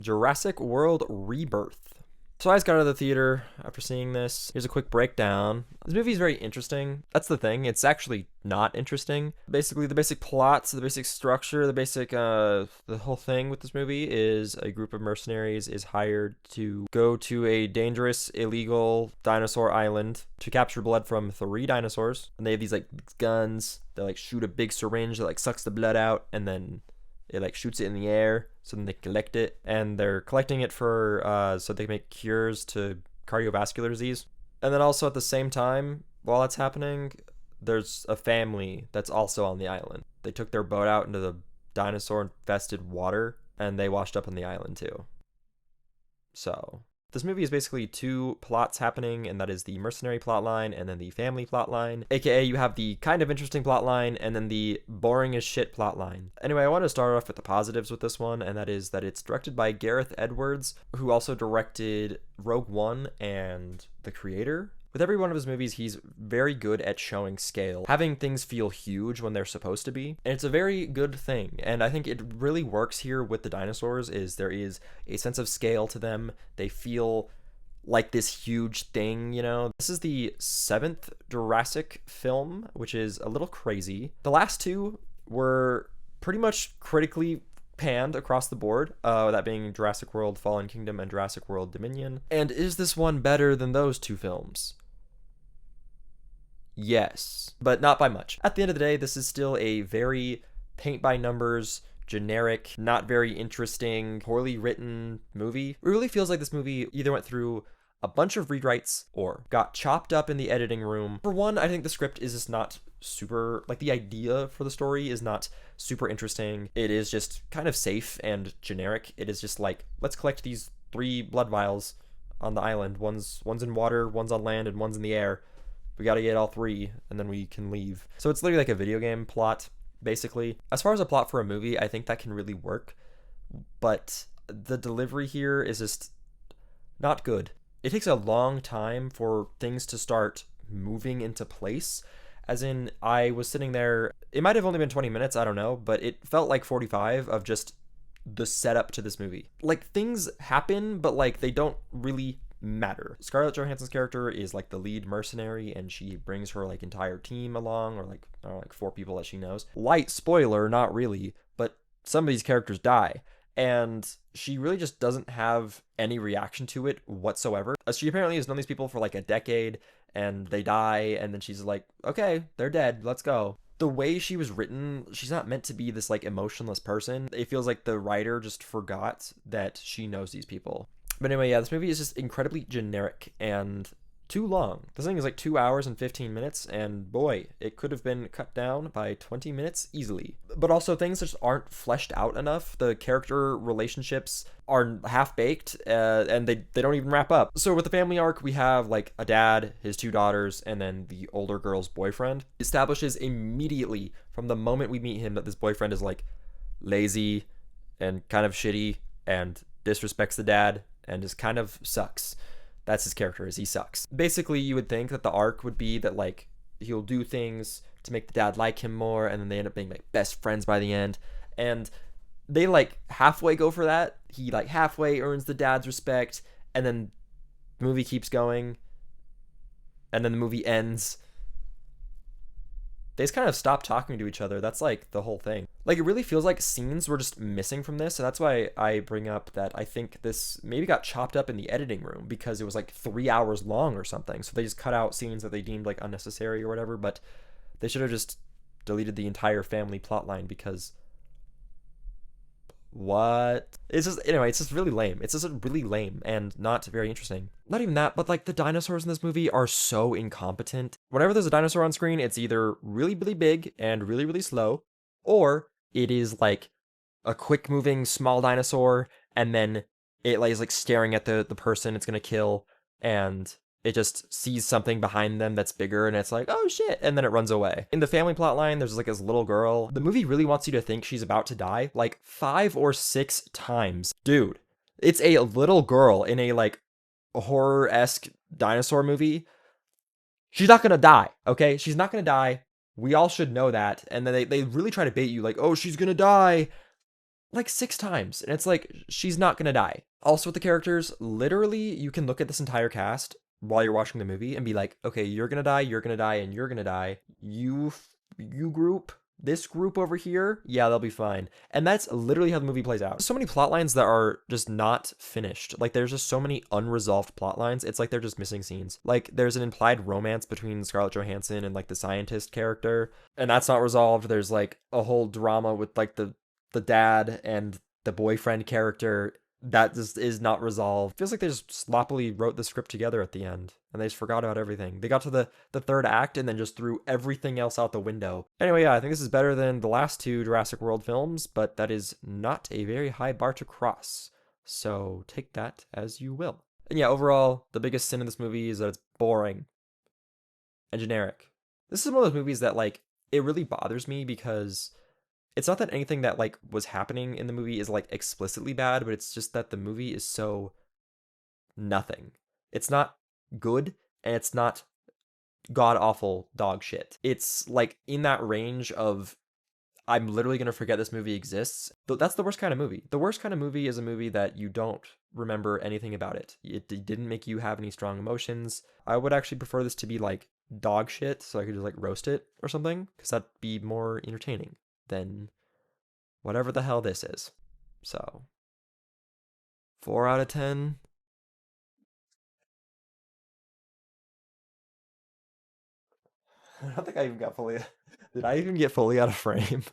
Jurassic World Rebirth. So I just got out of the theater after seeing this. Here's a quick breakdown. This movie is very interesting. That's the thing. It's actually not interesting. Basically, the basic plots, the basic structure, the whole thing with this movie is a group of mercenaries is hired to go to a dangerous, illegal dinosaur island to capture blood from 3 dinosaurs. And they have these like guns. They like shoot a big syringe that like sucks the blood out, and then it like shoots it in the air, so then they collect it, and they're collecting it for so they can make cures to cardiovascular disease. And then also at the same time, while that's happening, there's a family that's also on the island. They took their boat out into the dinosaur infested water, and they washed up on the island too. So this movie is basically 2 plots happening, and that is the mercenary plotline and then the family plotline. AKA, you have the kind of interesting plotline and then the boring as shit plotline. Anyway, I want to start off with the positives with this one, and that is that it's directed by Gareth Edwards, who also directed Rogue One and The Creator. With every one of his movies, he's very good at showing scale, having things feel huge when they're supposed to be. And it's a very good thing. And I think it really works here with the dinosaurs is there is a sense of scale to them. They feel like this huge thing, you know? This is the 7th Jurassic film, which is a little crazy. The last 2 were pretty much critically panned across the board, that being Jurassic World Fallen Kingdom and Jurassic World Dominion. And is this one better than those 2 films? Yes, but not by much. At the end of the day, this is still a very paint by numbers, generic, not very interesting, poorly written movie. It really feels like this movie either went through a bunch of rewrites or got chopped up in the editing room. For one, I think the script is just not super, like the idea for the story is not super interesting. It is just kind of safe and generic. It is just like, let's collect these 3 blood vials on the island. One's in water, one's on land, and one's in the air. We gotta get all 3, and then we can leave. So it's literally like a video game plot, basically. As far as a plot for a movie, I think that can really work, but the delivery here is just not good. It takes a long time for things to start moving into place. As in, I was sitting there, it might have only been 20 minutes, I don't know, but it felt like 45 of just the setup to this movie. Like, things happen, but like they don't really matter. Scarlett Johansson's character is like the lead mercenary, and she brings her like entire team along, or like 4 people that she knows. Light spoiler, not really, but some of these characters die, and she really just doesn't have any reaction to it whatsoever. She apparently has known these people for like a decade, and they die, and then she's like, okay, they're dead, let's go. The way she was written, she's not meant to be this like emotionless person. It feels like the writer just forgot that she knows these people. But anyway, yeah, this movie is just incredibly generic and too long. This thing is like 2 hours and 15 minutes, and boy, it could have been cut down by 20 minutes easily. But also, things just aren't fleshed out enough. The character relationships are half-baked, and they don't even wrap up. So with the family arc, we have like a dad, his 2 daughters, and then the older girl's boyfriend. It establishes immediately from the moment we meet him that this boyfriend is like lazy and kind of shitty and disrespects the dad and just kind of sucks. That's his character, is he sucks. Basically, you would think that the arc would be that like he'll do things to make the dad like him more, and then they end up being like best friends by the end, and they like halfway go for that. He like halfway earns the dad's respect, and then the movie keeps going, and then the movie ends. They just kind of stop talking to each other. That's like the whole thing. Like, it really feels like scenes were just missing from this. So that's why I bring up that I think this maybe got chopped up in the editing room because it was like 3 hours long or something. So they just cut out scenes that they deemed like unnecessary or whatever. But they should have just deleted the entire family plotline because what? It's just, anyway, it's just really lame. It's just really lame and not very interesting. Not even that, but like the dinosaurs in this movie are so incompetent. Whenever there's a dinosaur on screen, it's either really, really big and really, really slow, or it is like a quick moving small dinosaur, and then it like is like staring at the person it's gonna kill, and it just sees something behind them that's bigger, and it's like, oh shit, and then it runs away. In the family plotline, there's like this little girl. The movie really wants you to think she's about to die like 5 or 6 times. Dude, it's a little girl in a like horror-esque dinosaur movie. She's not gonna die, okay? She's not gonna die. We all should know that. And then they really try to bait you like, oh, she's gonna die. like 6 times. And it's like, she's not gonna die. Also, with the characters, literally, you can look at this entire cast while you're watching the movie and be like, okay, you're gonna die, and you're gonna die. You group, this group over here, yeah, they'll be fine. And that's literally how the movie plays out. So many plot lines that are just not finished. Like, there's just so many unresolved plot lines. It's like they're just missing scenes. Like, there's an implied romance between Scarlett Johansson and like the scientist character, and that's not resolved. There's like a whole drama with like the dad and the boyfriend character that just is not resolved. Feels like they just sloppily wrote the script together at the end and they just forgot about everything. They got to the third act and then just threw everything else out the window. Anyway, yeah, I think this is better than the last two Jurassic World films, but that is not a very high bar to cross. So take that as you will. And yeah, overall, the biggest sin in this movie is that it's boring and generic. This is one of those movies that like it really bothers me because it's not that anything that like was happening in the movie is like explicitly bad, but it's just that the movie is so nothing. It's not good and it's not god awful dog shit. It's like in that range of I'm literally going to forget this movie exists. That's the worst kind of movie. The worst kind of movie is a movie that you don't remember anything about it. It didn't make you have any strong emotions. I would actually prefer this to be like dog shit so I could just like roast it or something because that'd be more entertaining than whatever the hell this is. So, 4 out of 10. I don't think I even got fully. Did I even get fully out of frame?